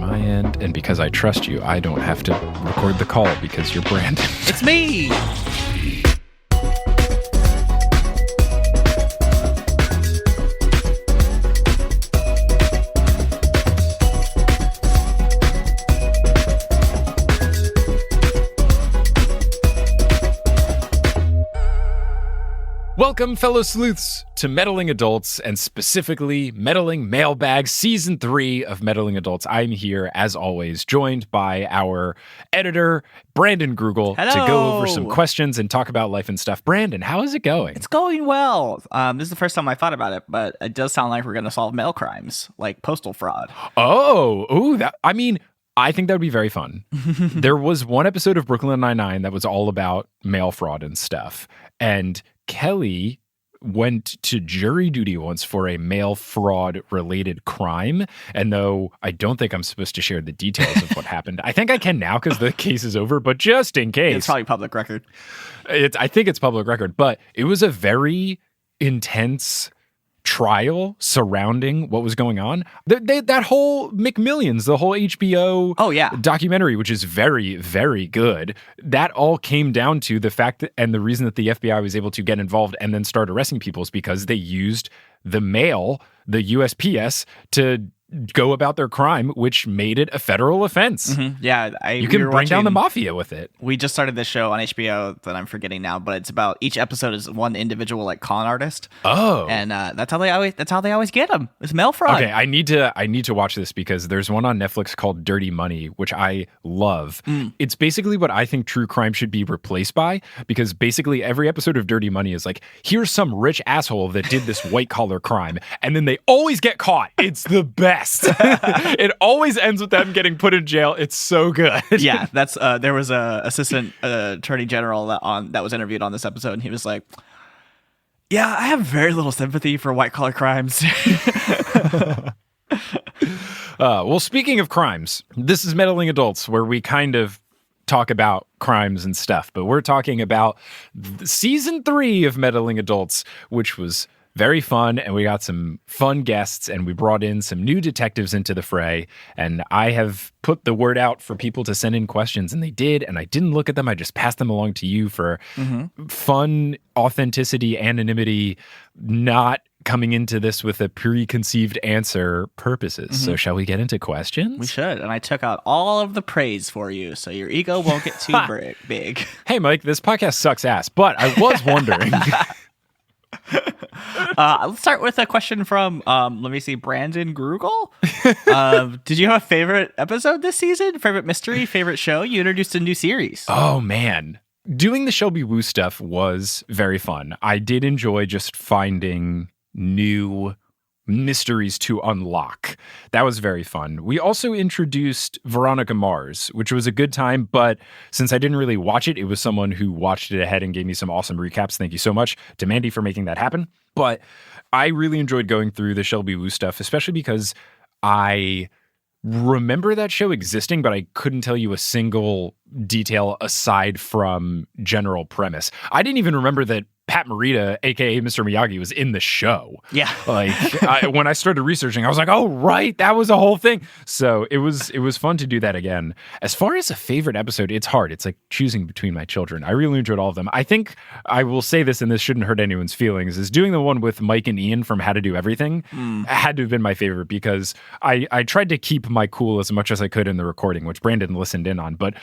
my end, and because I trust you, I don't have to record the call because you're Brandon. It's me! Welcome, fellow sleuths, to Meddling Adults, and specifically Meddling Mailbag, Season 3 of Meddling Adults. I'm here, as always, joined by our editor, Brandon Grugel, Hello. to go over some questions and talk about life and stuff. Brandon, how is it going? It's going well. This is the first time I thought about it, but it does sound like we're going to solve mail crimes, like postal fraud. I think that would be very fun. There was one episode of Brooklyn Nine-Nine that was all about mail fraud and stuff, and Kelly went to jury duty once for a mail fraud related crime. And though I don't think I'm supposed to share the details of what happened, I think I can now because the case is over, but just in case. It's probably public record. I think it's public record, but it was a very intense trial surrounding what was going on. That whole McMillions, the whole HBO documentary, which is very, very good, that all came down to the fact that, and the reason that the FBI was able to get involved and then start arresting people is because they used the mail, the USPS, to go about their crime, which made it a federal offense. Mm-hmm. Yeah, you can bring down the mafia with it. We just started this show on HBO that I'm forgetting now, but it's about each episode is one individual like con artist. Oh, and that's how they always get them. It's mail fraud. Okay, I need to watch this because there's one on Netflix called Dirty Money, which I love. It's basically what I think true crime should be replaced by, because basically every episode of Dirty Money is like, here's some rich asshole that did this white collar crime, and then they always get caught. It's the best. It always ends with them getting put in jail. It's so good. Yeah, that's there was a assistant attorney general that was interviewed on this episode, and he was like, "Yeah, I have very little sympathy for white collar crimes." Well, speaking of crimes, this is Meddling Adults, where we kind of talk about crimes and stuff, but we're talking about season 3 of Meddling Adults, which was very fun, and we got some fun guests, and we brought in some new detectives into the fray, and I have put the word out for people to send in questions, and they did, and I didn't look at them. I just passed them along to you for fun, authenticity, anonymity, not coming into this with a preconceived answer purposes. So shall we get into questions? We should, and I took out all of the praise for you, so your ego won't get too big. Hey, Mike, this podcast sucks ass, but I was wondering... Let's start with a question from, let me see, Brandon Grugel. Did you have a favorite episode this season? Favorite mystery? Favorite show? You introduced a new series. Oh, man. Doing the Shelby Woo stuff was very fun. I did enjoy just finding new mysteries to unlock. That was very fun. We also introduced Veronica Mars, which was a good time, but since I didn't really watch it, it was someone who watched it ahead and gave me some awesome recaps. Thank you so much to Mandy for making that happen. But I really enjoyed going through the Shelby Woo stuff, especially because I remember that show existing, but I couldn't tell you a single detail aside from general premise. I didn't even remember that Pat Morita, aka Mr. Miyagi, was in the show. Yeah. When I started researching, I was like, oh, right, that was a whole thing. So it was fun to do that again. As far as a favorite episode, it's hard. It's like choosing between my children. I really enjoyed all of them. I think I will say this, and this shouldn't hurt anyone's feelings, is doing the one with Mike and Ian from How to Do Everything had to have been my favorite, because I tried to keep my cool as much as I could in the recording, which Brandon listened in on. But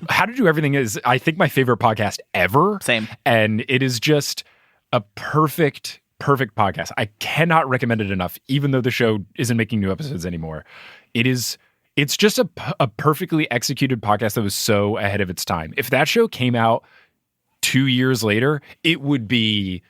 How to Do Everything is, I think, my favorite podcast ever. Same. And it is just a perfect podcast. I cannot recommend it enough, even though the show isn't making new episodes anymore. It's just a perfectly executed podcast that was so ahead of its time. If that show came out 2 years later, it would be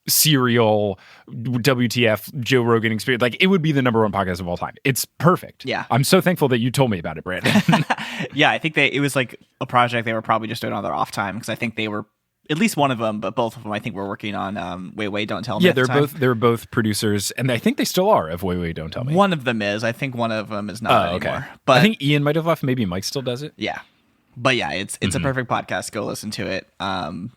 Serial, WTF, Joe Rogan Experience. Like, it would be the number 1 podcast of all time. It's perfect. Yeah. I'm so thankful that you told me about it, Brandon. Yeah, I think it was like a project they were probably just doing on their off time, because I think they were, at least one of them, but both of them I think were working on Wait, Don't Tell Me. Yeah, they're both producers, and I think they still are of Wait, Don't Tell Me. One of them is. I think one of them is not anymore. Okay. But I think Ian might have left. Maybe Mike still does it. Yeah. But yeah, it's a perfect podcast. Go listen to it.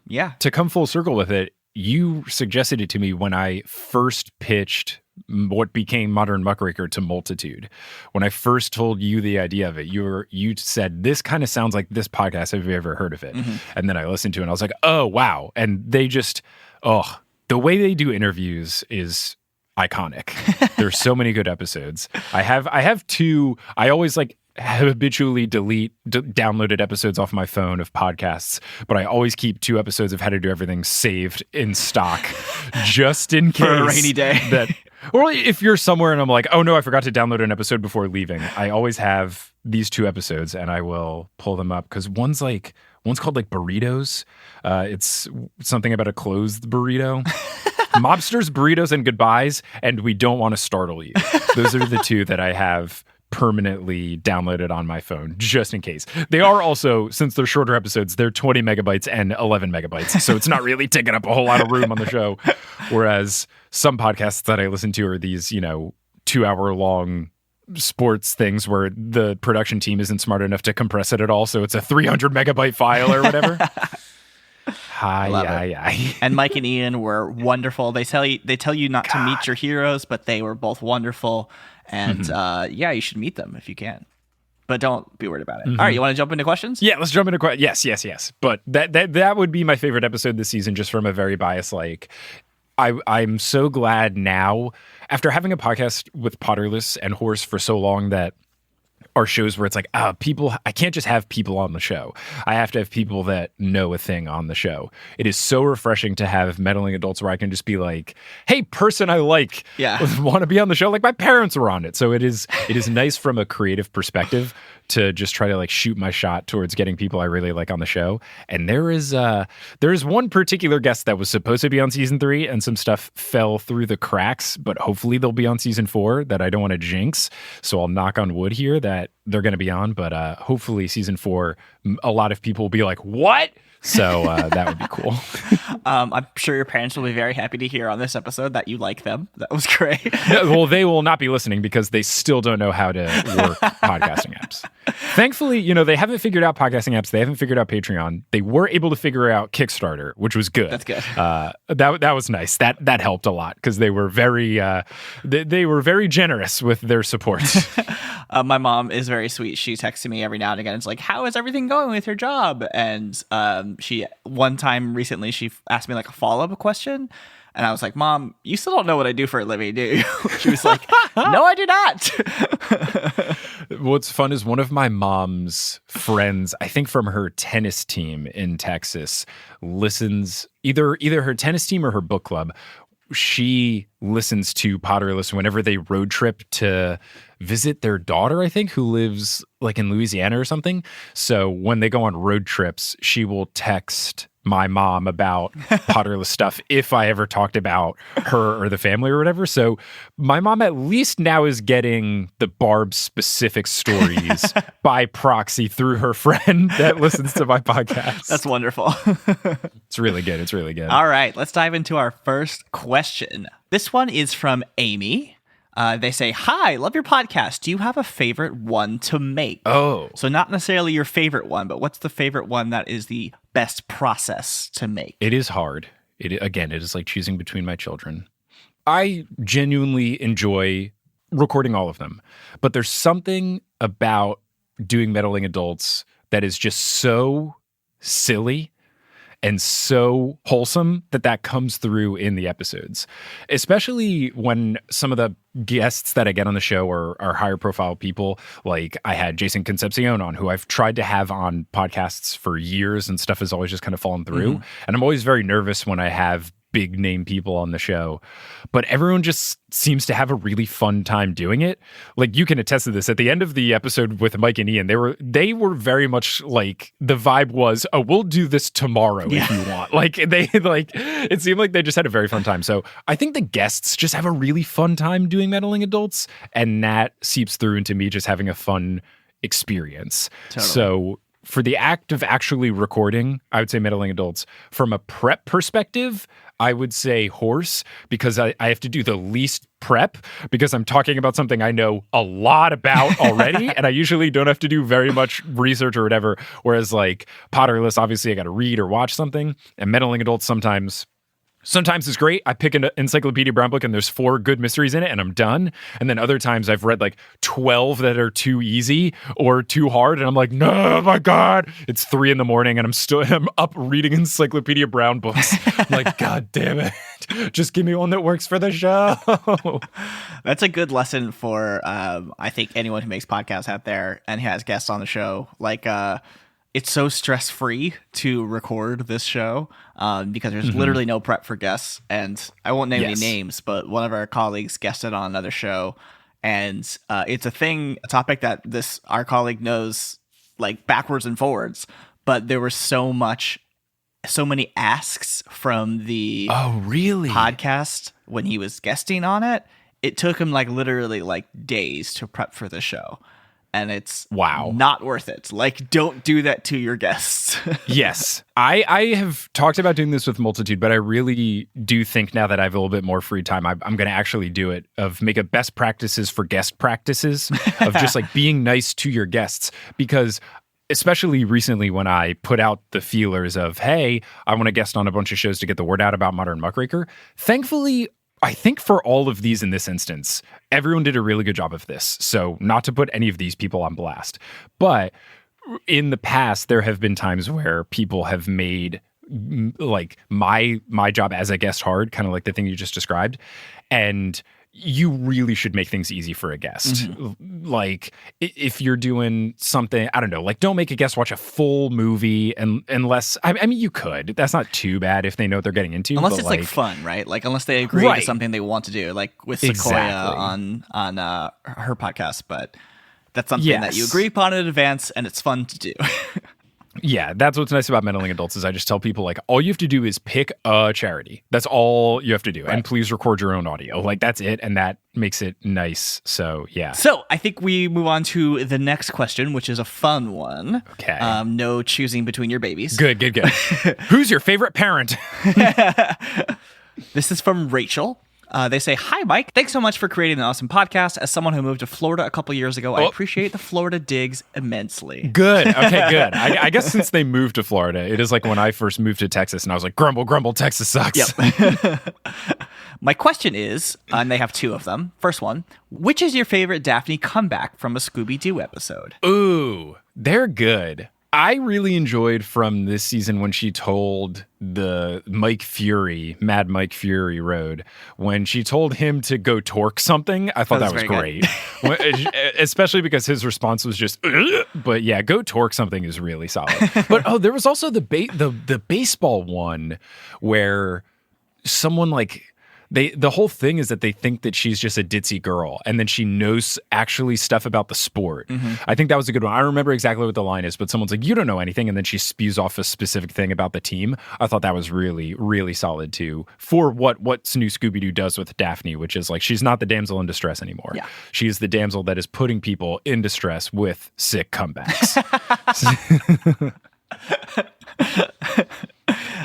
Yeah. To come full circle with it, you suggested it to me when I first pitched what became Modern Muckraker to Multitude. When I first told you the idea of it, you said, this kind of sounds like this podcast. Have you ever heard of it? And then I listened to it and I was like, oh, wow. And they just, the way they do interviews is iconic. There's so many good episodes. I have two. I always habitually delete downloaded episodes off my phone of podcasts, but I always keep 2 episodes of How to Do Everything saved in stock just in case. For a rainy day. Or if you're somewhere and I'm like, oh no, I forgot to download an episode before leaving. I always have these 2 episodes and I will pull them up because one's called burritos. It's something about a closed burrito. Mobsters, burritos, and goodbyes, and we don't want to startle you. Those are the 2 that I have permanently downloaded on my phone, just in case. They are also, since they're shorter episodes, they're 20 megabytes and 11 megabytes, so it's not really taking up a whole lot of room on the show. Whereas some podcasts that I listen to are these, 2-hour-long sports things where the production team isn't smart enough to compress it at all, so it's a 300 megabyte file or whatever. Hi. And Mike and Ian were wonderful. They tell you not to meet your heroes, but they were both wonderful. And you should meet them if you can. But don't be worried about it. All right, you want to jump into questions? Yeah, let's jump into questions. Yes. But that would be my favorite episode this season, just from a very biased, I'm so glad now, after having a podcast with Potterless and Horse for so long, that are shows where it's like, people, I can't just have people on the show. I have to have people that know a thing on the show. It is so refreshing to have Meddling Adults where I can just be like, hey, person I like, want to be on the show. Like my parents were on it. So it is nice from a creative perspective to just try to shoot my shot towards getting people I really like on the show. And there is one particular guest that was supposed to be on season 3 and some stuff fell through the cracks, but hopefully they'll be on season 4 that I don't want to jinx. So I'll knock on wood here that they're going to be on, but hopefully season 4, a lot of people will be like, what? So that would be cool. I'm sure your parents will be very happy to hear on this episode that you like them. That was great. Well, they will not be listening because they still don't know how to work podcasting apps. Thankfully, they haven't figured out podcasting apps. They haven't figured out Patreon. They were able to figure out Kickstarter, which was good. That's good. That was nice. That helped a lot because they were very they were very generous with their support. My mom is very sweet. She texts me every now and again. It's like, how is everything going with your job? And she one time recently she asked me a follow-up question, and I was like, Mom, you still don't know what I do for a living, do you? She was like, no, I do not. What's fun is one of my mom's friends, I think from her tennis team in Texas, listens either her tennis team or her book club. She listens to Potterless whenever they road trip to visit their daughter, I think, who lives in Louisiana or something. So when they go on road trips, she will text my mom about Potterless stuff if I ever talked about her or the family or whatever. So my mom at least now is getting the Barb specific stories by proxy through her friend that listens to my podcast. That's wonderful. It's really good. It's really good. All right, let's dive into our first question. This one is from Amy. They say, hi, love your podcast. Do you have a favorite one to make? Oh. So not necessarily your favorite one, but what's the favorite one that is the best process to make? It is hard. It is like choosing between my children. I genuinely enjoy recording all of them, but there's something about doing Meddling Adults that is just so silly and so wholesome that comes through in the episodes, especially when some of the guests that I get on the show are higher profile people. Like I had Jason Concepcion on, who I've tried to have on podcasts for years, and stuff has always just kind of fallen through. And I'm always very nervous when I have big name people on the show, but everyone just seems to have a really fun time doing it. Like you can attest to this. At the end of the episode with Mike and Ian, they were very much like, the vibe was, oh, we'll do this tomorrow if you want. It seemed like they just had a very fun time. So I think the guests just have a really fun time doing Meddling Adults, and that seeps through into me just having a fun experience. Totally. So for the act of actually recording, I would say Meddling Adults. From a prep perspective, I would say Horse, because I have to do the least prep because I'm talking about something I know a lot about already, and I usually don't have to do very much research or whatever. Whereas Potterless, obviously I got to read or watch something, and Meddling Adults sometimes Sometimes it's great. I pick an Encyclopedia Brown book and there's 4 good mysteries in it and I'm done. And then other times I've read like 12 that are too easy or too hard. And I'm like, no, oh my God. It's 3 a.m. and I'm up reading Encyclopedia Brown books. I'm like, God damn it. Just give me one that works for the show. That's a good lesson for, I think, anyone who makes podcasts out there and who has guests on the show. Like, it's so stress-free to record this show because there's literally no prep for guests. And I won't name any names, but one of our colleagues guested on another show. And it's a topic that our colleague knows like backwards and forwards. But there was so many asks from the podcast when he was guesting on it. It took him like literally like days to prep for the show. And it's not worth it. Like, don't do that to your guests. Yes. I have talked about doing this with Multitude, but I really do think now that I have a little bit more free time, I'm going to actually do it, of make a best practices for guest practices of just like being nice to your guests. Because especially recently when I put out the feelers of, hey, I want to guest on a bunch of shows to get the word out about Modern Muckraker. Thankfully, I think for all of these in this instance, everyone did a really good job of this. So not to put any of these people on blast, but in the past, there have been times where people have made like my job as a guest hard, kind of like the thing you just described. And you really should make things easy for a guest. Like if you're doing something, I don't know, like don't make a guest watch a full movie unless, I mean, you could. That's not too bad if they know what they're getting into. Unless it's like fun, right? Like unless they agree to something they want to do, like with Sequoia on her podcast. But that's something that you agree upon in advance and it's fun to do. Yeah, that's what's nice about Meddling Adults is I just tell people, like, all you have to do is pick a charity. That's all you have to do. Right. And please record your own audio. Like, that's it. And that makes it nice. So, yeah. So, I think we move on to the next question, which is a fun one. Okay. No choosing between your babies. Good. Who's your favorite parent? This is from Rachel. They say, "Hi, Mike. Thanks so much for creating an awesome podcast. As someone who moved to Florida a couple years ago, I appreciate the Florida digs immensely." Good. Okay, good. I guess since they moved to Florida, it is like when I first moved to Texas and I was like, grumble, grumble, Texas sucks. Yep. My question is, and they have 2 of them. First one, which is your favorite Daphne comeback from a Scooby-Doo episode? Ooh, they're good. I really enjoyed from this season when she told the Mad Mike Fury road, when she told him to go torque something. I thought that was great. Especially because his response was just, ugh! But yeah, go torque something is really solid. But there was also the baseball one where someone like, the whole thing is that they think that she's just a ditzy girl and then she knows actually stuff about the sport. I think that was a good one. I don't remember exactly what the line is, but someone's like, you don't know anything. And then she spews off a specific thing about the team. I thought that was really, really solid too for what's new Scooby-Doo does with Daphne, which is like, she's not the damsel in distress anymore. Yeah. She is the damsel that is putting people in distress with sick comebacks.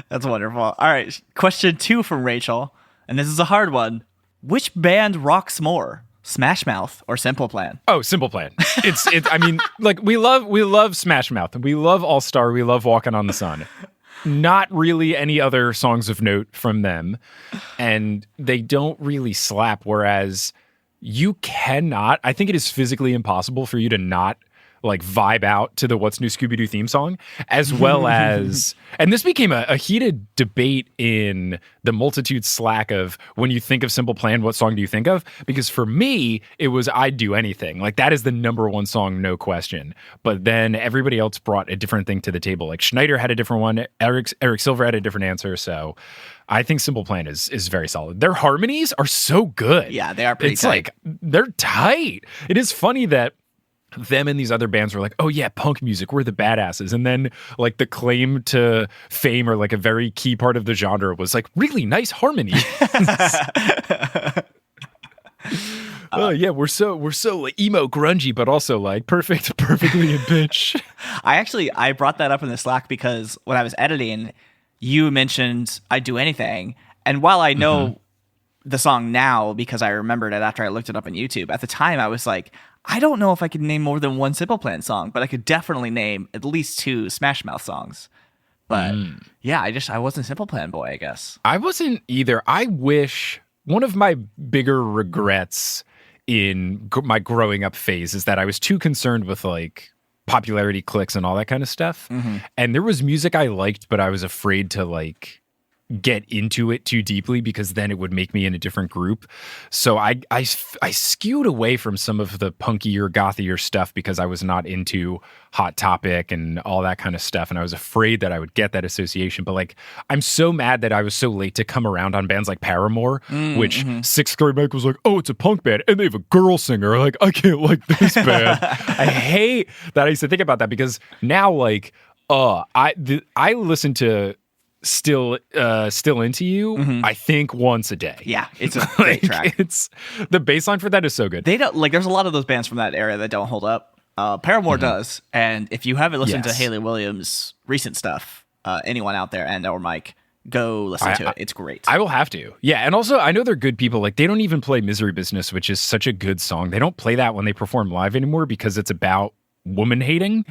That's wonderful. All right. Question 2 from Rachel. And this is a hard one. Which band rocks more, Smash Mouth or Simple Plan? Oh, Simple Plan. I mean, like we love Smash Mouth. We love All Star. We love Walking on the Sun. Not really any other songs of note from them. And they don't really slap. Whereas you cannot, I think it is physically impossible for you to not like vibe out to the What's New Scooby-Doo theme song, as well as, and this became a heated debate in the Multitude Slack of when you think of Simple Plan, what song do you think of? Because for me, it was I'd Do Anything. Like that is the number one song, no question. But then everybody else brought a different thing to the table. Like Schneider had a different one. Eric Silver had a different answer. So I think Simple Plan is very solid. Their harmonies are so good. Yeah, they are pretty tight. Like, they're tight. It is funny that them and these other bands were like, oh yeah, punk music, we're the badasses. And then like the claim to fame or like a very key part of the genre was like really nice harmony. Oh yeah, we're so like emo grungy, but also like perfectly in pitch. I brought that up in the Slack because when I was editing, you mentioned I'd Do Anything. And while I know the song now because I remembered it after I looked it up on YouTube, at the time I was like, I don't know if I could name more than one Simple Plan song, but I could definitely name at least 2 Smash Mouth songs. But yeah, I wasn't Simple Plan boy, I guess. I wasn't either. I wish one of my bigger regrets in my growing up phase is that I was too concerned with like popularity clicks and all that kind of stuff. And there was music I liked, but I was afraid to like get into it too deeply because then it would make me in a different group. So I skewed away from some of the punkier, gothier stuff because I was not into Hot Topic and all that kind of stuff. And I was afraid that I would get that association. But like, I'm so mad that I was so late to come around on bands like Paramore, which sixth grade Mike was like, oh, it's a punk band and they have a girl singer. Like, I can't like this band. I hate that I used to think about that because now like, I listen to Still Into You, I think once a day. Yeah, it's a great track. It's the bass line for that is so good. They don't like. There's a lot of those bands from that era that don't hold up. Paramore does, and if you haven't listened to Hayley Williams' recent stuff, anyone out there and or Mike, go listen to it. It's great. I will have to. Yeah, and also I know they're good people. Like they don't even play Misery Business, which is such a good song. They don't play that when they perform live anymore because it's about woman hating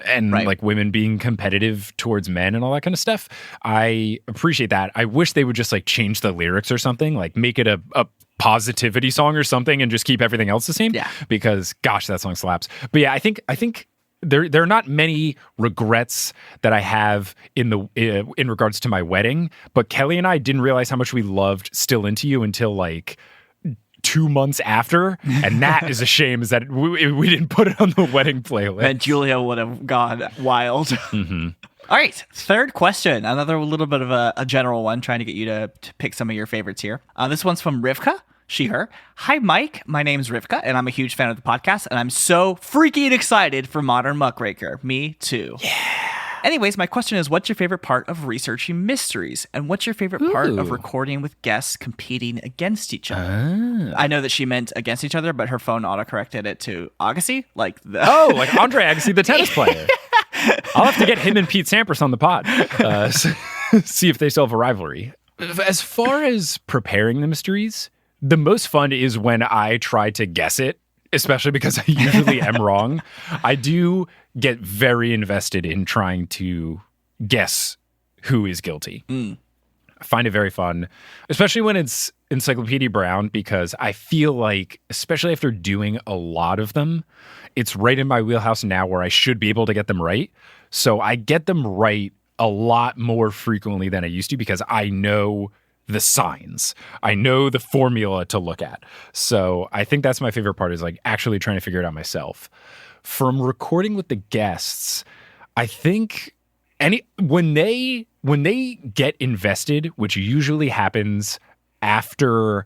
and like women being competitive towards men and all that kind of stuff. I appreciate that. I wish they would just like change the lyrics or something, like make it a positivity song or something and just keep everything else the same. Yeah. Because gosh, that song slaps. But yeah, I think there are not many regrets that I have in regards to my wedding, but Kelly and I didn't realize how much we loved Still Into You until like 2 months after, and that is a shame, is that we didn't put it on the wedding playlist. And Julia would have gone wild. All right, third question. Another little bit of a general one, trying to get you to pick some of your favorites here. This one's from Rivka, she, her. Hi, Mike. My name's Rivka, and I'm a huge fan of the podcast, and I'm so freaking excited for Modern Muckraker. Me too. Yeah. Anyways, my question is, what's your favorite part of researching mysteries? And what's your favorite part of recording with guests competing against each other? I know that she meant against each other, but her phone autocorrected it to Agassi. Like Andre Agassi, the tennis player. I'll have to get him and Pete Sampras on the pod. See if they still have a rivalry. As far as preparing the mysteries, the most fun is when I try to guess it, especially because I usually am wrong. I do get very invested in trying to guess who is guilty. I find it very fun, especially when it's Encyclopedia Brown, because I feel like, especially after doing a lot of them, it's right in my wheelhouse now where I should be able to get them right. So I get them right a lot more frequently than I used to because I know the signs. I know the formula to look at. So I think that's my favorite part, is like actually trying to figure it out myself. From recording with the guests, I think when they get invested, which usually happens after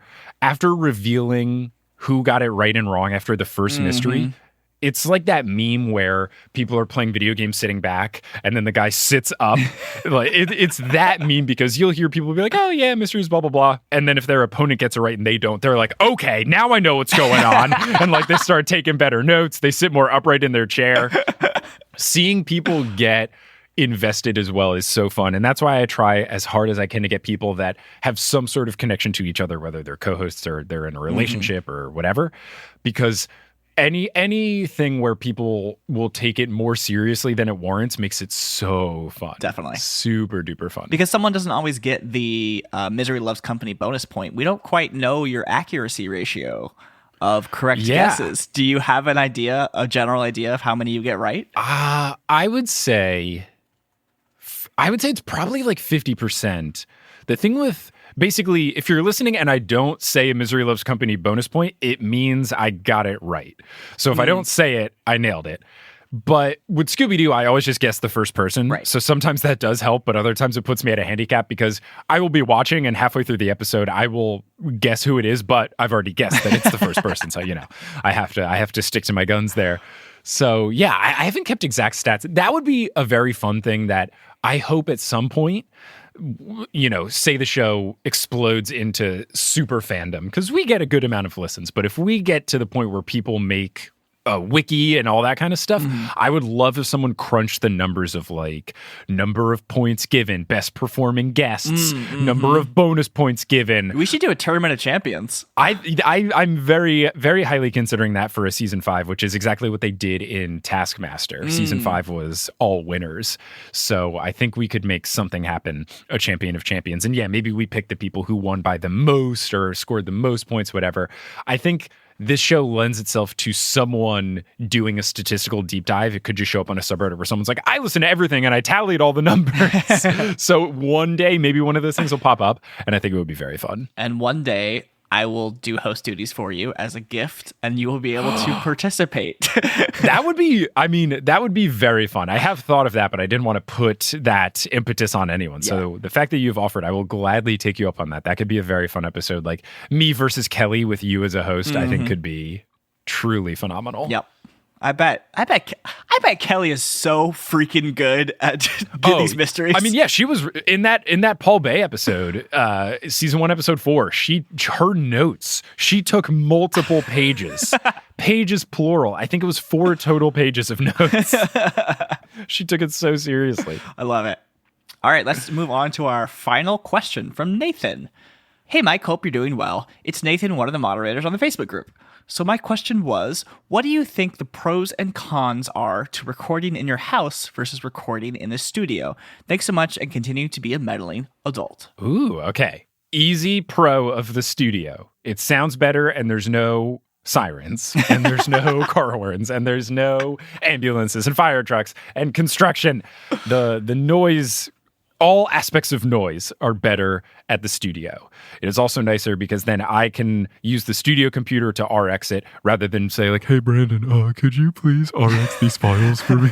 revealing who got it right and wrong after the first mystery. It's like that meme where people are playing video games sitting back and then the guy sits up. Like it's that meme, because you'll hear people be like, oh yeah, mysteries, blah, blah, blah. And then if their opponent gets it right and they don't, they're like, okay, now I know what's going on. And like they start taking better notes. They sit more upright in their chair. Seeing people get invested as well is so fun. And that's why I try as hard as I can to get people that have some sort of connection to each other, whether they're co-hosts or they're in a relationship or whatever, because anything where people will take it more seriously than it warrants makes it so fun. Definitely. Super duper fun. Because someone doesn't always get the Misery Loves Company bonus point. We don't quite know your accuracy ratio of correct guesses. Do you have a general idea of how many you get right? I would say it's probably like 50%. The thing with, basically, if you're listening and I don't say a Misery Loves Company bonus point, it means I got it right. So if I don't say it, I nailed it. But with Scooby-Doo, I always just guess the first person. Right. So sometimes that does help, but other times it puts me at a handicap because I will be watching and halfway through the episode, I will guess who it is, but I've already guessed that it's the first person. So, I have to stick to my guns there. So yeah, I haven't kept exact stats. That would be a very fun thing that I hope at some point, say the show explodes into super fandom, because we get a good amount of listens. But if we get to the point where people make a wiki and all that kind of stuff. I would love if someone crunched the numbers of like number of points given, best performing guests, number of bonus points given. We should do a tournament of champions. I'm very, very highly considering that for a season 5, which is exactly what they did in Taskmaster. Season 5 was all winners. So I think we could make something happen, a champion of champions. And yeah, maybe we pick the people who won by the most or scored the most points, whatever. I think this show lends itself to someone doing a statistical deep dive. It could just show up on a subreddit where someone's like, I listen to everything and I tallied all the numbers. So one day, maybe one of those things will pop up, and I think it would be very fun. And one day, I will do host duties for you as a gift, and you will be able to participate. That would be very fun. I have thought of that, but I didn't want to put that impetus on anyone. Yeah. So the fact that you've offered, I will gladly take you up on that. That could be a very fun episode. Like me versus Kelly with you as a host, I think could be truly phenomenal. Yep. I bet Kelly is so freaking good at these mysteries. I mean, yeah, she was in that Paul Bay episode, season 1, episode 4. Her notes. She took multiple pages, pages plural. I think it was 4 total pages of notes. She took it so seriously. I love it. All right, let's move on to our final question from Nathan. Hey, Mike, hope you're doing well. It's Nathan, one of the moderators on the Facebook group. So my question was, what do you think the pros and cons are to recording in your house versus recording in the studio? Thanks so much, and continue to be a meddling adult. Ooh, okay. Easy pro of the studio. It sounds better, and there's no sirens, and there's no car horns, and there's no ambulances and fire trucks and construction. The noise, all aspects of noise are better at the studio. It is also nicer because then I can use the studio computer to RX it rather than say like, hey, Brandon, could you please RX these files for me?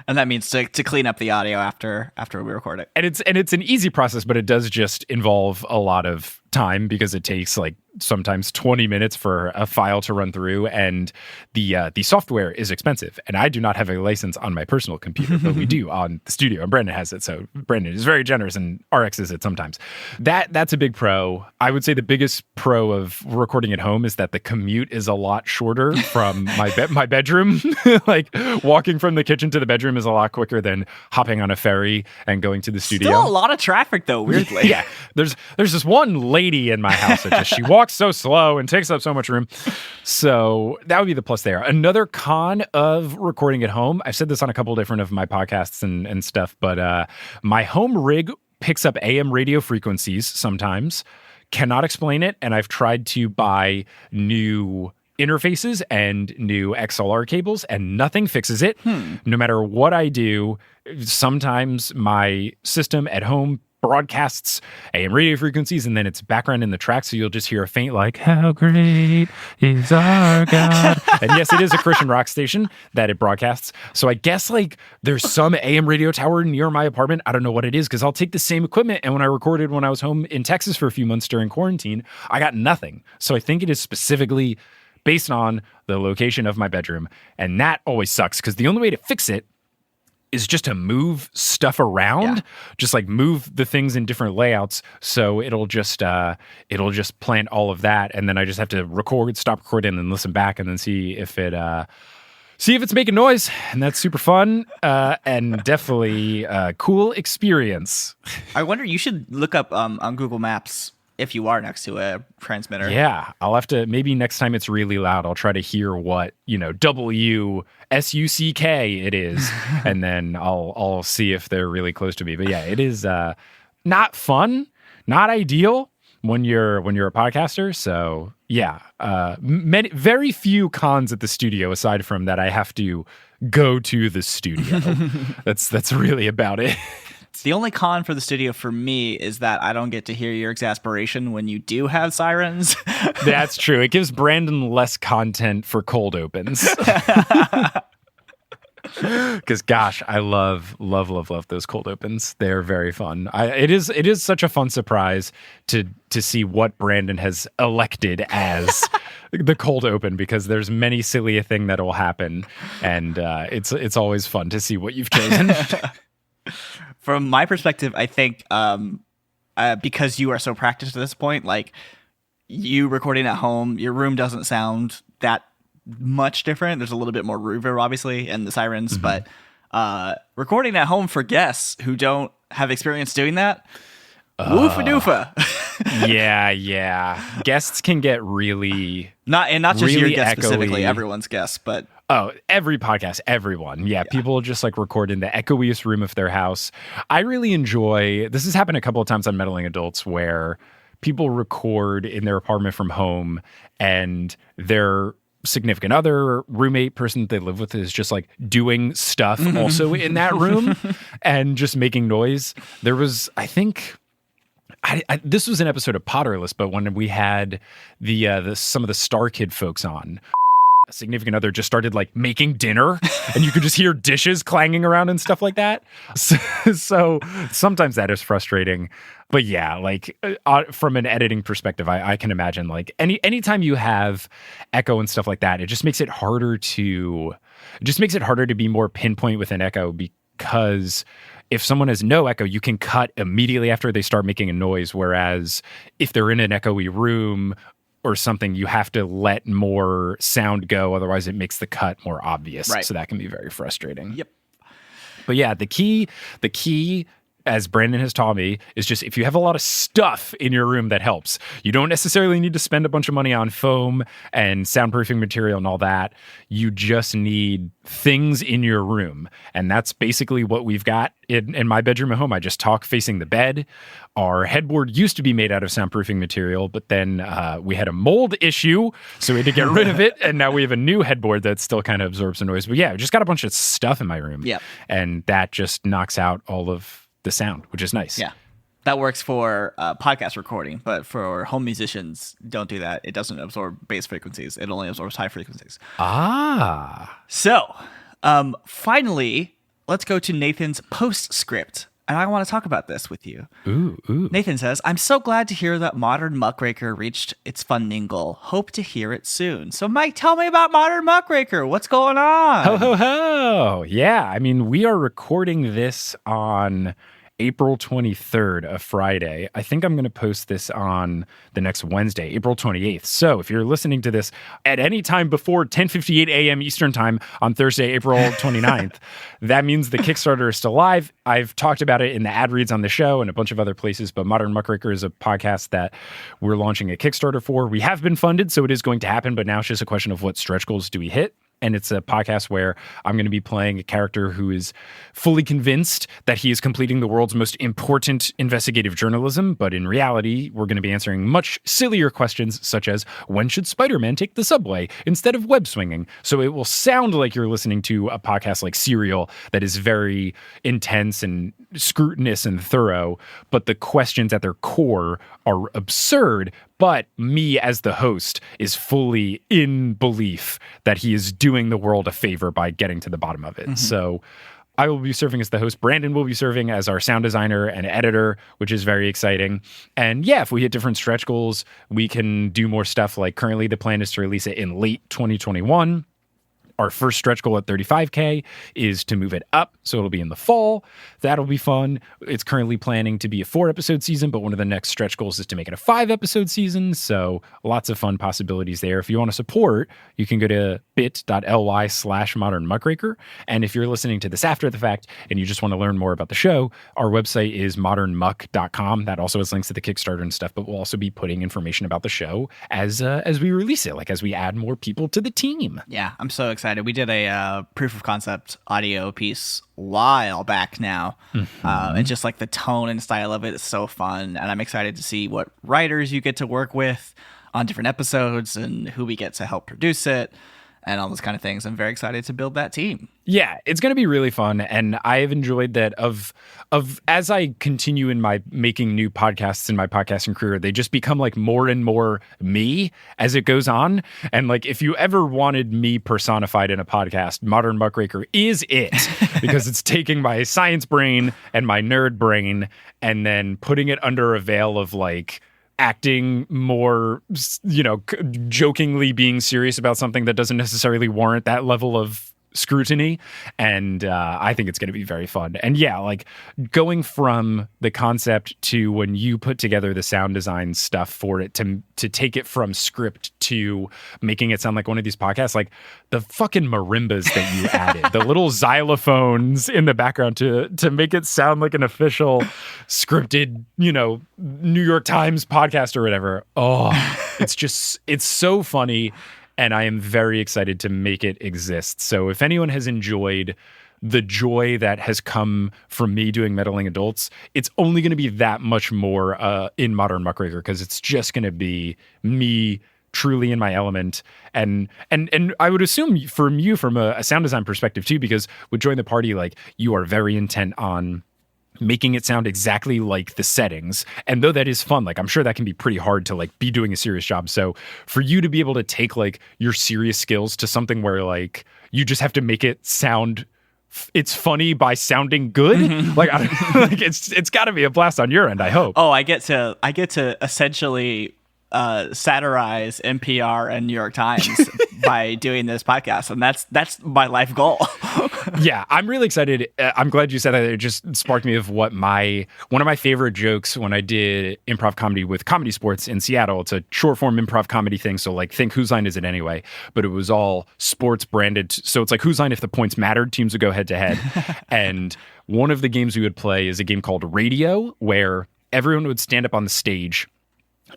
And that means to clean up the audio after we record it. And it's an easy process, but it does just involve a lot of time because it takes like sometimes 20 minutes for a file to run through, and the software is expensive. And I do not have a license on my personal computer, but we do on the studio, and Brandon has it. So Brandon is very generous and RXs it sometimes. That's a big pro. I would say the biggest pro of recording at home is that the commute is a lot shorter from my bedroom. Like walking from the kitchen to the bedroom is a lot quicker than hopping on a ferry and going to the studio. Still a lot of traffic though, weirdly. Yeah. There's this one lady in my house that she walks so slow and takes up so much room. So that would be the plus there. Another con of recording at home, I've said this on a couple different of my podcasts and stuff, but my home rig picks up AM radio frequencies sometimes. Cannot explain it, and I've tried to buy new interfaces and new XLR cables, and nothing fixes it. No matter what I do, sometimes my system at home broadcasts AM radio frequencies, and then it's background in the track, so you'll just hear a faint like, how great is our God. And yes, it is a Christian rock station that it broadcasts. So I guess like there's some AM radio tower near my apartment. I don't know what it is, because I'll take the same equipment, and when I recorded when I was home in Texas for a few months during quarantine, I got nothing. So I think it is specifically based on the location of my bedroom, and that always sucks, because the only way to fix it is just to move stuff around, just like move the things in different layouts. So it'll just plant all of that. And then I just have to stop recording and listen back and then see if it's making noise. And that's super fun. And definitely a cool experience. I wonder, you should look up on Google Maps if you are next to a transmitter. Yeah, I'll have to, maybe next time it's really loud, I'll try to hear what, WSUCK it is, and then I'll see if they're really close to me. But yeah, it is not fun, not ideal when you're a podcaster. So yeah, very few cons at the studio aside from that I have to go to the studio. That's really about it. The only con for the studio for me is that I don't get to hear your exasperation when you do have sirens. That's true. It gives Brandon less content for cold opens. Because gosh, I love those cold opens. They're very fun. It is such a fun surprise to see what Brandon has elected as the cold open, because there's many silly a thing that will happen, and it's always fun to see what you've chosen. From my perspective, I think because you are so practiced at this point, like you recording at home, your room doesn't sound that much different. There's a little bit more reverb, obviously, and the sirens, but recording at home for guests who don't have experience doing that, woofa doofa. Yeah. Guests can get really not just really your guest echoey. specifically, everyone's guest, but every podcast, everyone. Yeah, people just like record in the echoiest room of their house. I really enjoy, this has happened a couple of times on Meddling Adults where people record in their apartment from home and their significant other, roommate, person that they live with is just like doing stuff also in that room and just making noise. There was, I think, this was an episode of Potterless, but when we had the some of the Star Kid folks on, a significant other just started like making dinner and you could just hear dishes clanging around and stuff like that. So sometimes that is frustrating. But yeah, like from an editing perspective, I can imagine like anytime you have echo and stuff like that, it just makes it harder to be more pinpoint with an echo, because if someone has no echo, you can cut immediately after they start making a noise. Whereas if they're in an echoey room or something, you have to let more sound go. Otherwise it makes the cut more obvious. Right. So that can be very frustrating. Yep. But yeah, the key, as Brandon has taught me, is just if you have a lot of stuff in your room, that helps. You don't necessarily need to spend a bunch of money on foam and soundproofing material and all that. You just need things in your room. And that's basically what we've got in my bedroom at home. I just talk facing the bed. Our headboard used to be made out of soundproofing material, but then we had a mold issue, so we had to get rid of it. And now we have a new headboard that still kind of absorbs the noise. But yeah, I just got a bunch of stuff in my room. Yeah. And that just knocks out all of the sound, which is nice. Yeah. That works for podcast recording, but for home musicians, don't do that. It doesn't absorb bass frequencies. It only absorbs high frequencies. So, finally, let's go to Nathan's postscript. And I want to talk about this with you. Ooh. Nathan says, I'm so glad to hear that Modern Muckraker reached its funding goal. Hope to hear it soon. So, Mike, tell me about Modern Muckraker. What's going on? Ho, ho, ho. Yeah, I mean, we are recording this on April 23rd, a Friday. I think I'm going to post this on the next Wednesday, April 28th. So if you're listening to this at any time before 10:58 a.m. Eastern time on Thursday, April 29th, that means the Kickstarter is still live. I've talked about it in the ad reads on the show and a bunch of other places, but Modern Muckraker is a podcast that we're launching a Kickstarter for. We have been funded, so it is going to happen, but now it's just a question of what stretch goals do we hit. And it's a podcast where I'm going to be playing a character who is fully convinced that he is completing the world's most important investigative journalism. But in reality, we're going to be answering much sillier questions, such as when should Spider-Man take the subway instead of web swinging? So it will sound like you're listening to a podcast like Serial that is very intense and scrutinous and thorough, but the questions at their core are absurd. But me as the host is fully in belief that he is doing the world a favor by getting to the bottom of it. Mm-hmm. So I will be serving as the host. Brandon will be serving as our sound designer and editor, which is very exciting. And yeah, if we hit different stretch goals, we can do more stuff. Like currently the plan is to release it in late 2021. Our first stretch goal at 35K is to move it up, so it'll be in the fall. That'll be fun. It's currently planning to be a 4-episode season, but one of the next stretch goals is to make it a 5-episode season, so lots of fun possibilities there. If you want to support, you can go to bit.ly/modernmuckraker, and if you're listening to this after the fact and you just want to learn more about the show, our website is modernmuck.com. That also has links to the Kickstarter and stuff, but we'll also be putting information about the show as we release it, like as we add more people to the team. Yeah, I'm so excited. We did a proof of concept audio piece a while back now. Mm-hmm. And just like the tone and style of it is so fun. And I'm excited to see what writers you get to work with on different episodes and who we get to help produce it and all those kind of things. I'm very excited to build that team. Yeah, it's going to be really fun. And I have enjoyed that of as I continue in my making new podcasts in my podcasting career, they just become like more and more me as it goes on. And like, if you ever wanted me personified in a podcast, Modern Muckraker is it, because it's taking my science brain and my nerd brain and then putting it under a veil of like, acting more, jokingly being serious about something that doesn't necessarily warrant that level of scrutiny, and I think it's going to be very fun. And yeah, like going from the concept to when you put together the sound design stuff for it to take it from script to making it sound like one of these podcasts, like the fucking marimbas that you added, the little xylophones in the background to make it sound like an official scripted, New York Times podcast or whatever. Oh, it's so funny. And I am very excited to make it exist. So if anyone has enjoyed the joy that has come from me doing Meddling Adults, it's only going to be that much more in Modern Muckraker, because it's just going to be me truly in my element. And I would assume from a sound design perspective too, because with Join the Party, like you are very intent on making it sound exactly like the settings. And though that is fun, like I'm sure that can be pretty hard to like be doing a serious job. So for you to be able to take like your serious skills to something where like you just have to make it sound it's funny by sounding good. Like, it's got to be a blast on your end, I hope. Oh, I get to essentially satirize NPR and New York Times by doing this podcast, and that's my life goal. Yeah, I'm really excited. I'm glad you said that. It just sparked me of one of my favorite jokes when I did improv comedy with Comedy Sports in Seattle. It's a short form improv comedy thing. So like think Whose Line Is It Anyway? But it was all sports branded. So it's like Whose Line if the points mattered, teams would go head to head. And one of the games we would play is a game called Radio, where everyone would stand up on the stage.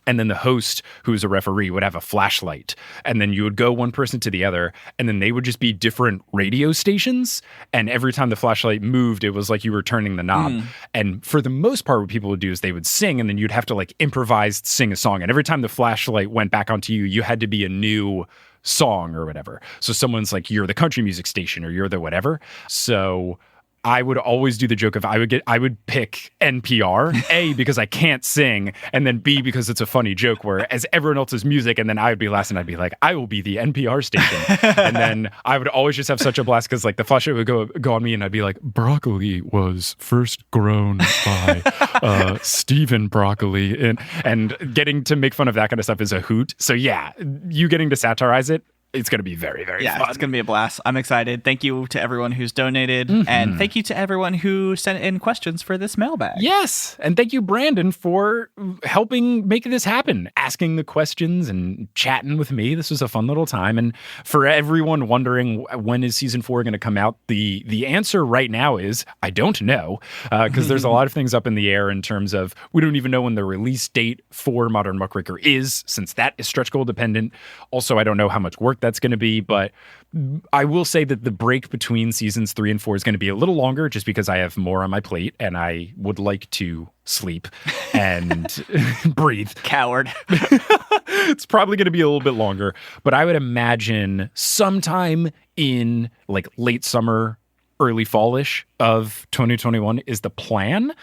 And then the host, who's a referee, would have a flashlight. And then you would go one person to the other, and then they would just be different radio stations. And every time the flashlight moved, it was like you were turning the knob. And for the most part, what people would do is they would sing, and then you'd have to like improvise, sing a song. And every time the flashlight went back onto you, you had to be a new song or whatever. So someone's like, you're the country music station, or you're the whatever. So I would always do the joke of I would pick NPR, A, because I can't sing, and then B, because it's a funny joke where as everyone else's music, and then I would be last and I'd be like, I will be the NPR station. And then I would always just have such a blast because like the flashlight would go on me and I'd be like, broccoli was first grown by Stephen Broccoli. And getting to make fun of that kind of stuff is a hoot. So yeah, you getting to satirize it, it's going to be very, very fun. It's going to be a blast. I'm excited. Thank you to everyone who's donated. And thank you to everyone who sent in questions for this mailbag. Yes. And thank you, Brandon, for helping make this happen, asking the questions and chatting with me. This was a fun little time. And for everyone wondering when is season 4 going to come out, the answer right now is I don't know, because there's a lot of things up in the air in terms of we don't even know when the release date for Modern Muckraker is, since that is stretch goal dependent. Also, I don't know how much work that's going to be, but I will say that the break between seasons 3 and 4 is going to be a little longer just because I have more on my plate and I would like to sleep and breathe. Coward. It's probably going to be a little bit longer, but I would imagine sometime in like late summer, early fallish of 2021 is the plan,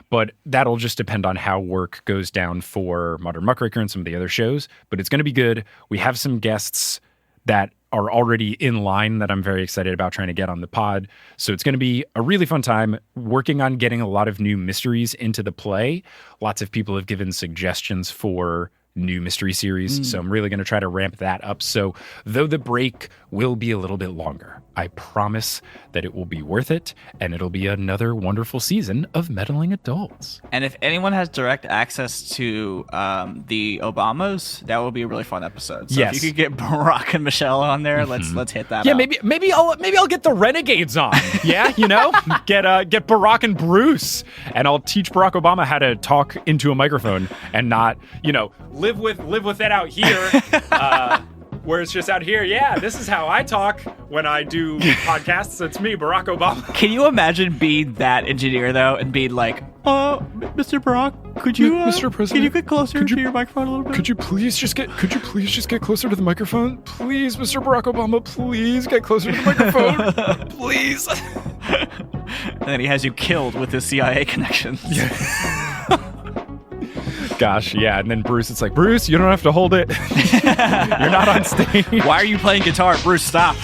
but that'll just depend on how work goes down for Modern Muckraker and some of the other shows, but it's going to be good. We have some guests that are already in line that I'm very excited about trying to get on the pod. So it's going to be a really fun time working on getting a lot of new mysteries into the play. Lots of people have given suggestions for new mystery series. So I'm really going to try to ramp that up. So though the break will be a little bit longer, I promise that it will be worth it. And it'll be another wonderful season of Meddling Adults. And if anyone has direct access to the Obamas, that will be a really fun episode. So if you could get Barack and Michelle on there, let's hit that up. Maybe I'll get the Renegades on. Yeah, get Barack and Bruce, and I'll teach Barack Obama how to talk into a microphone and not, live with that out here. Where it's just out here, this is how I talk when I do podcasts. It's me, Barack Obama. Can you imagine being that engineer, though, and being like, Mr. Barack, could you, Mr. President, can you get closer to your microphone a little bit? Could you please just get closer to the microphone? Please, Mr. Barack Obama, please get closer to the microphone. Please. And then he has you killed with his CIA connections. Gosh, yeah. And then Bruce, it's like, Bruce, you don't have to hold it. You're not on stage. Why are you playing guitar? Bruce, stop.